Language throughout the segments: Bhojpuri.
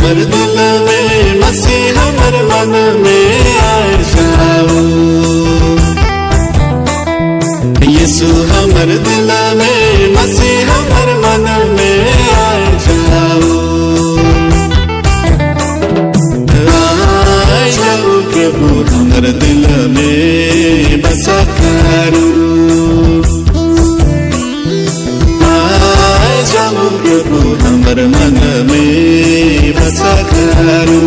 हमर दिल में मसीह हमर मन में आए जाओ। यीशु हमर दिल में मसीह हमर मन में आए जाओ। आए जाओ प्रभु हमर दिल में बसा करो। प्रभु हमर मन में बसा करो।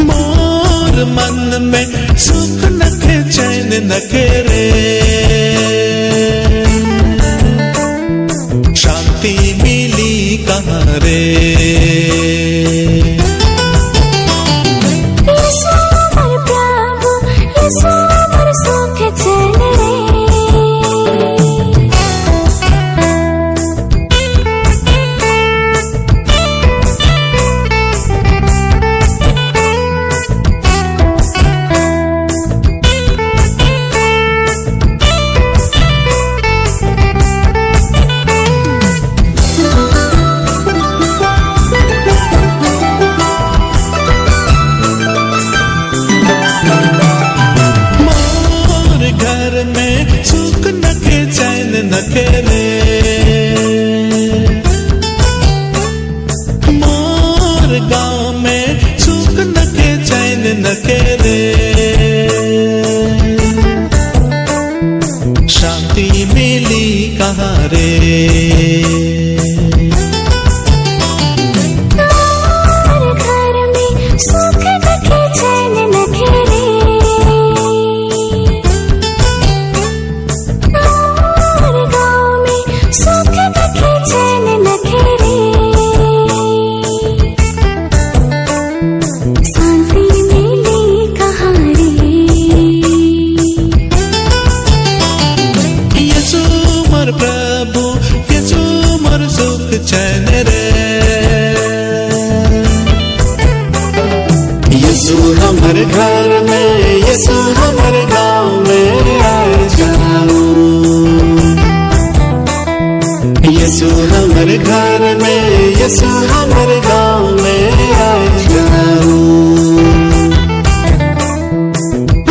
मोर मन में सुख न के चैन न करे, शांति मिली कहाँ रे। यीशु मोर प्रभु, यीशु मोर सुख चैन रे। सुख न के चैन न करे, मोर गाँव में सुख न के चैन न करे, शांति मिली कहाँ रे। प्रभु यीशु मोर सुख चैन रे। यीशु हमर घर में, यीशु हमर गाँव में आए जाओ। यीशु हमर घर में, यीशु हमर गाँव में आए जाओ।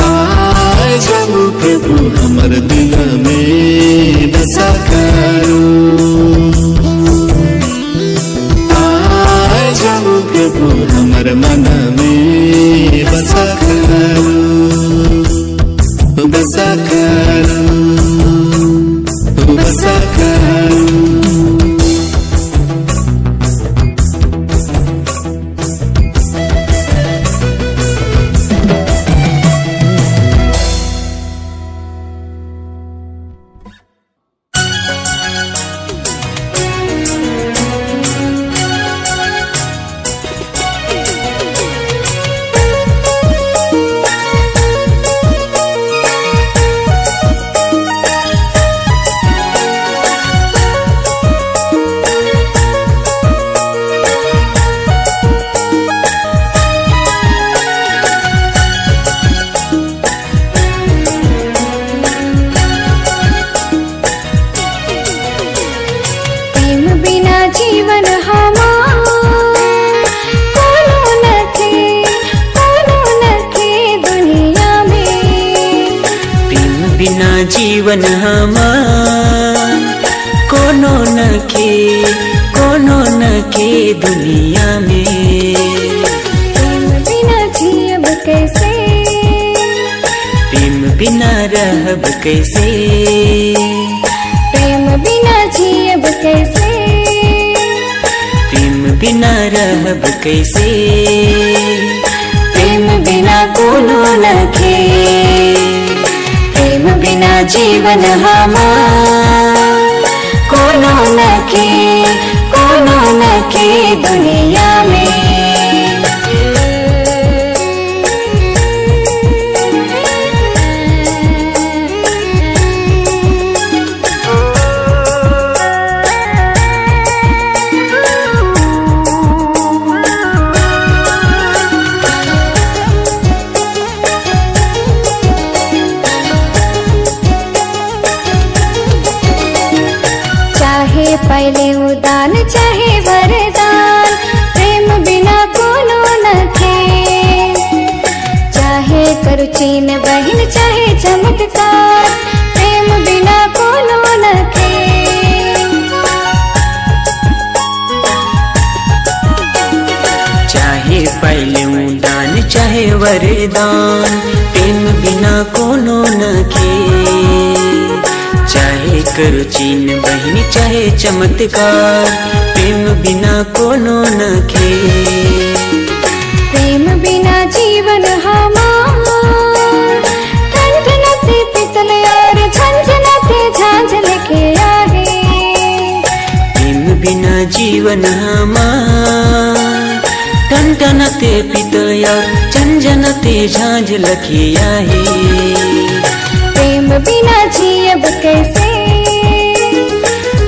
आए जाओ प्रभु हमर दिल में बसा करो। आए जाओ प्रभु हमर मन में बसा करो, बसा करो, बसा करो। जीवन हमार कोनो न के दुनिया में। प्रेम बिना जियब कैसे, प्रेम बिना रहब कैसे, प्रेम बिना जियब कैसे, प्रेम बिना रहब कैसे। प्रेम बिना कोनो नखे, प्रेम बिना जीवन हमार कोनो नखे दुनिया में। पहले उदान चाहे वरदान, प्रेम बिना कोनो नखे। चाहे करू चीन बहिन चाहे चमत्कार, प्रेम बिना कोनो नखे। चाहे पहले उदान चाहे वरदान, प्रेम बिना कोनो नखे। चाहे करो चीन बहिन चाहे चमत्कार, प्रेम बिना कोनो नखे। प्रेम बिना जीवन हमार ठनठनाते पितल और झंझनाते झांझ लेके आए। प्रेम बिना जीवन हमार ठनठनाते पितल और झंझनाते झांझ लेके आए। प्रेम बिना जियब कैसे,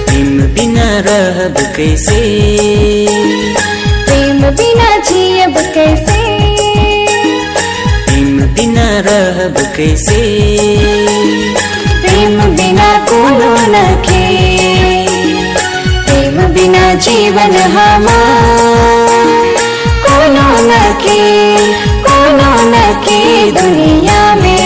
प्रेम बिना रहब कैसे, प्रेम बिना जियब कैसे, प्रेम बिना रहब कैसे। प्रेम बिना कोनो नखे, प्रेम बिना जीवन हमार कोनो नखे दुनिया में।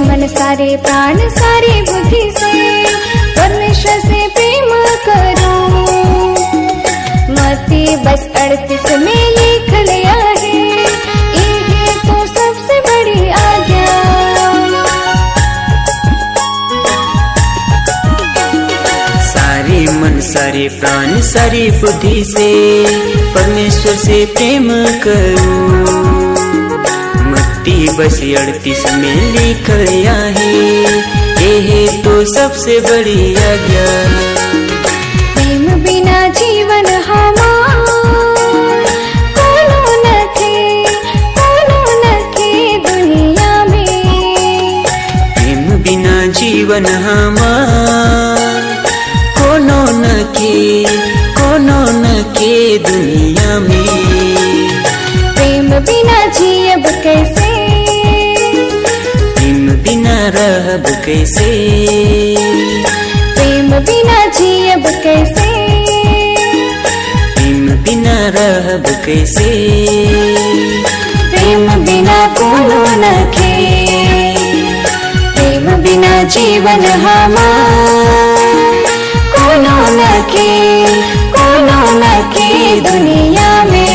मन सारे प्राण सारी बुद्धि से परमेश्वर से प्रेम करो। मत्ती बस 38 में लिख लिया है, ये तो सबसे बड़ी आज्ञा। सारे मन सारे प्राण सारी बुद्धि से परमेश्वर से प्रेम करो। मत्ती बस 38 में लिख लिया है, ये तो सबसे बड़ी आज्ञा। प्रेम बिना जीवन हमार कोनो नखे दुनिया में। प्रेम बिना जीवन हमार कोनो नखे दुनिया में। प्रेम बिना जियब कैसे, प्रेम बिना रहब कैसे, प्रेम बिना जियब कैसे, प्रेम बिना रहब कैसे। प्रेम बिना कोनो नखे, प्रेम बिना जीवन हमार कोनो नखे दुनिया में।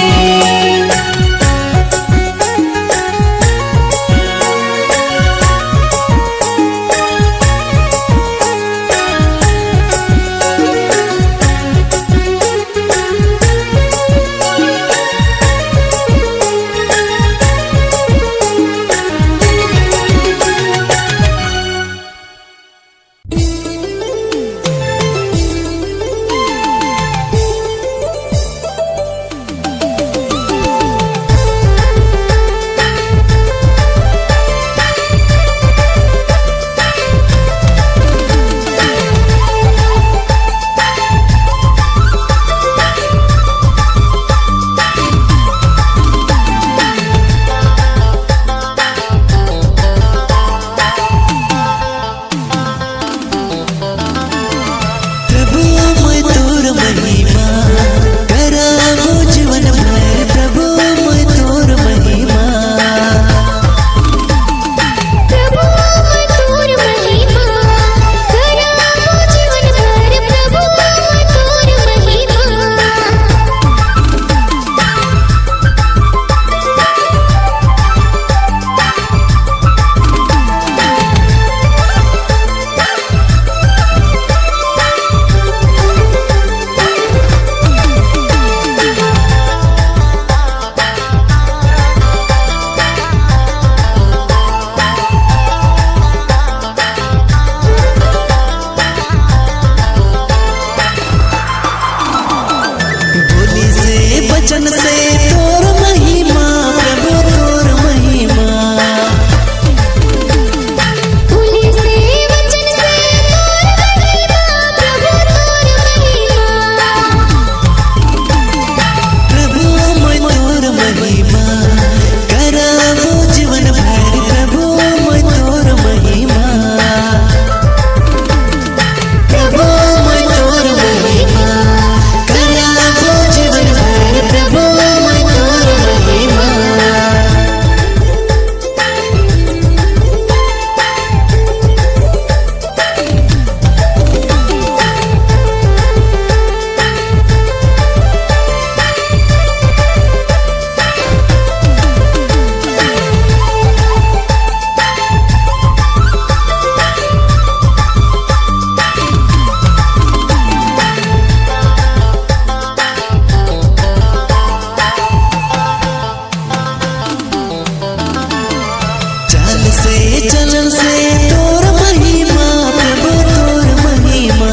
चलन से तोर महिमा प्रभु तोर महिमा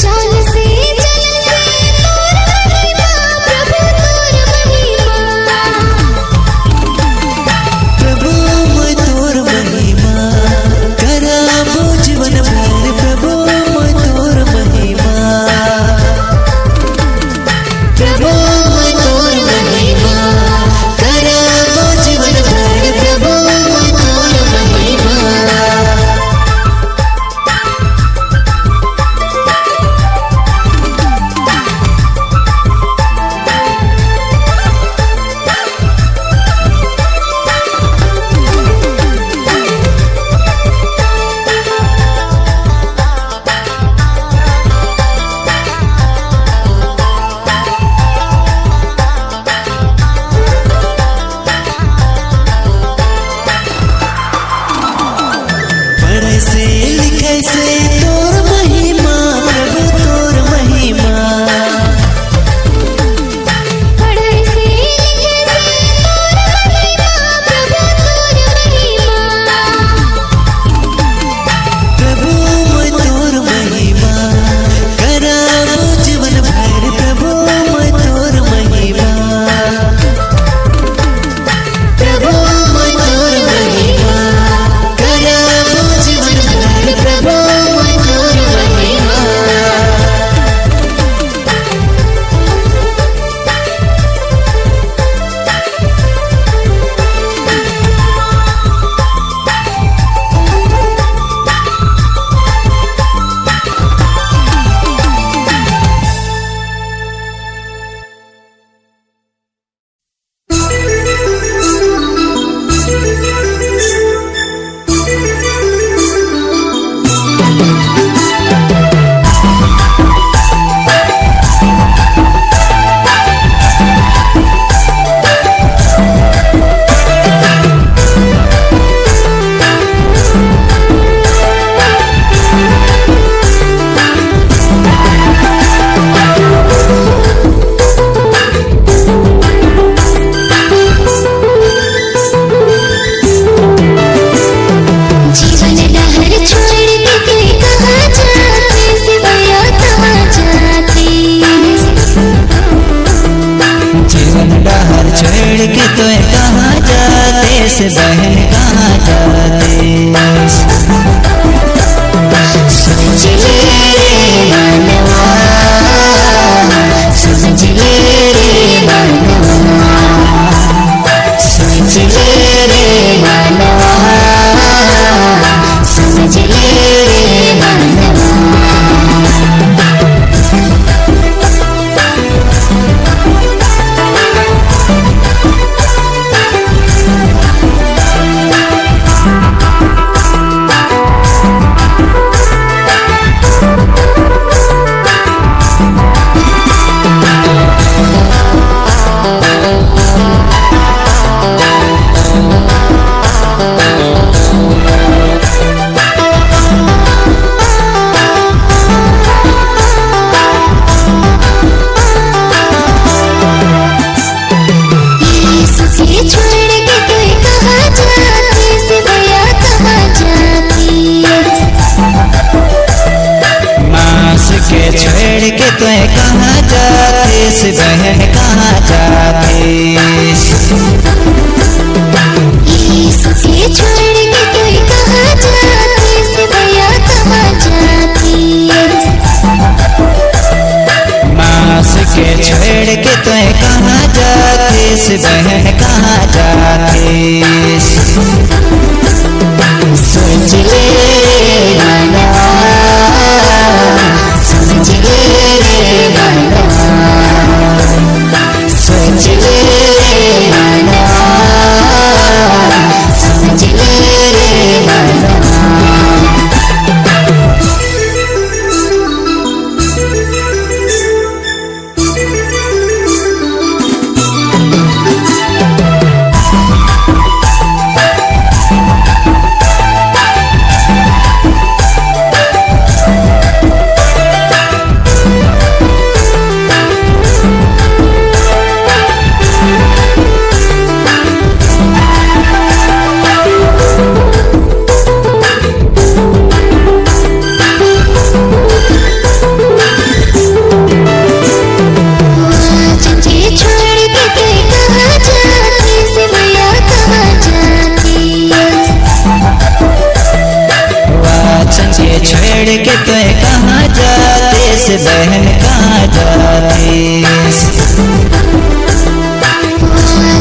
चाल से चलन से तोर महिमा प्रभु तोर महिमा प्रभु मैं तोर महिमा कराबो जीवन भर प्रभु मैं तोर महिमा प्रभु मैं तोर महिमा कराबो जीवन भर प्रभु मैं तोर महिमा पढ़े से लिखे से तोर महिमा प्रभु तोर महिमा पढ़ाई से लिखे से तोर महिमा प्रभु तोर महिमा प्रभु मैं तोर महिमा कराबो जीवन भर प्रभु मैं तोर महिमा प्रभु मैं तोर महिमा कराबो जीवन भर प्रभु मैं तोर महिमा जीवन लहर छोड़ के कोई कहाँ जाते सिवाया कहाँ जाते जीवन डहर छोड़ के तो कहाँ जाते से बहन कहाँ जाते समझ ले रे मनवा समझ ले रे मनवा समझ ले रे मनवा समझ ले रे मनवा यीशु से छोड़ के कोई कहाँ जाते सिवाया कहाँ जाते मास के छोड़ के तो कहाँ जाते से बहन कहाँ जाते यीशु से छोड़ के कोई कहाँ जाते सिवाया कहाँ जाते मास के छोड़ के तो कहाँ जाते से बहन कहाँ जाते समझ ले रे मनवा समझ ले रे मनवा समझ ले रे मनवा समझ ले रे मनवा बहन कहाँ जाती।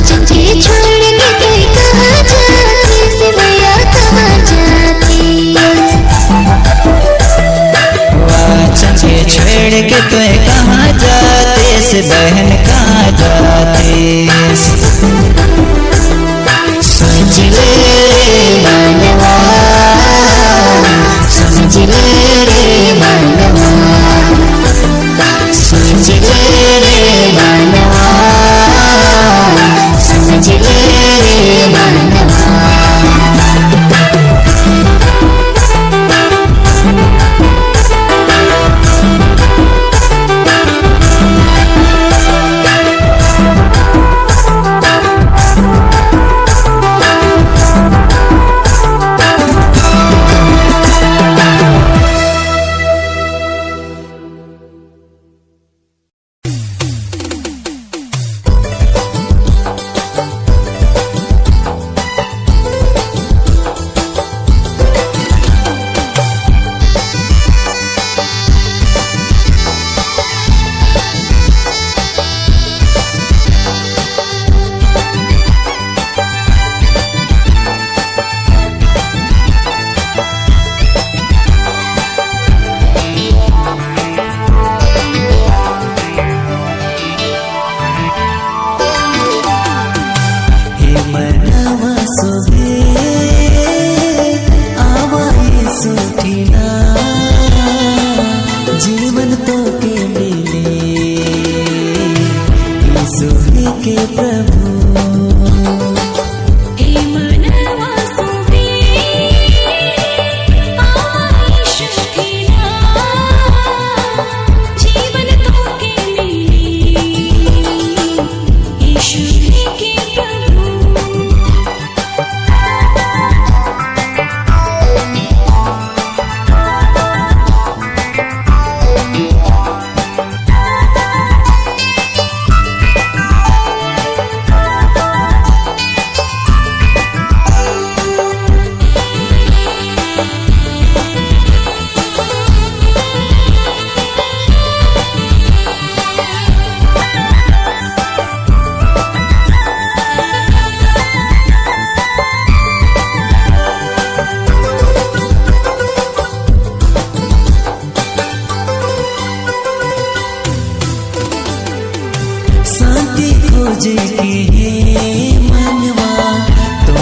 तुझे छोड़ के तू कहाँ जाती, से भैया कहाँ जाती। वाचन के छोड़ के तू कहाँ जाती, से बहन कहाँ जाती। समझ ले मनवा, समझ ले रे मनवा, समझ ले रे मनवा, समझ ले रे मनवा। जीवन तो के मिले यीशु के प्रभु। शांति खोजे के मनवा तो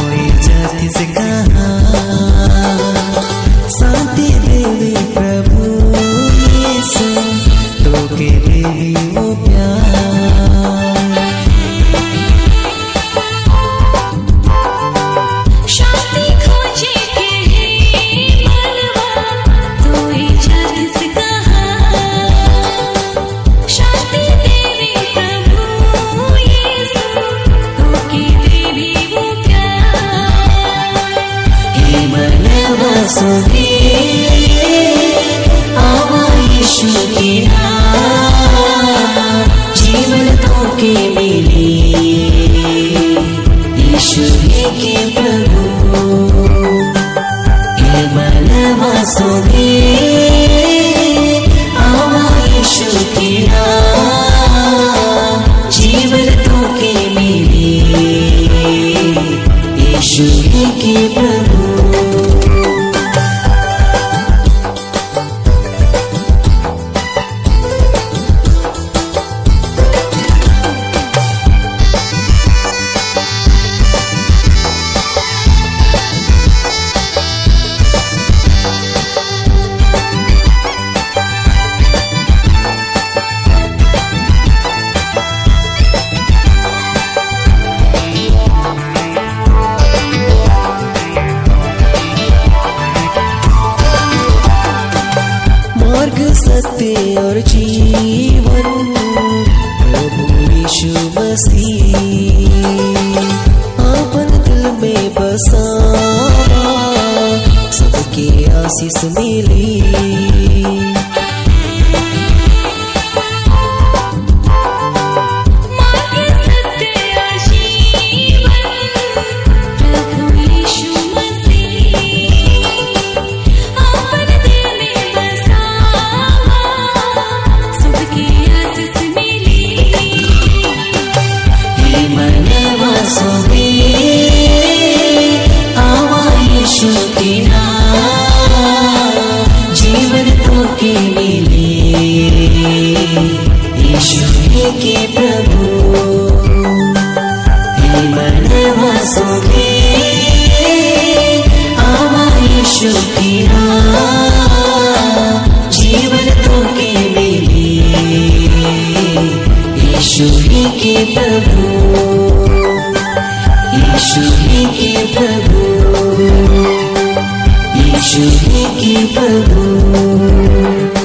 जग से कहाँ, शांति देवी प्रभु यीशु तो के देवी वो प्यार। शांति खोजे के मनवा तो जग से कहाँ, शांति देवी प्रभु यीशु तो के देवी वो प्यार। हे मनवा सुने आवा यीशु के नाम, जीवन तो के मिले यीशु के प्रभु। हे मनवा सुने आवा यीशु के नाम, जीवन तो के मिले यीशु के प्रभु। मार्ग सत्य और जीवन प्रभु यीशु मसीह, आपन दिल में बसावा सबके आशीष मिली। सांसों में आवा यीशु की राह, जीवन तो के मिले यीशु ही के प्रभु, यीशु ही के प्रभु, यीशु ही के प्रभु।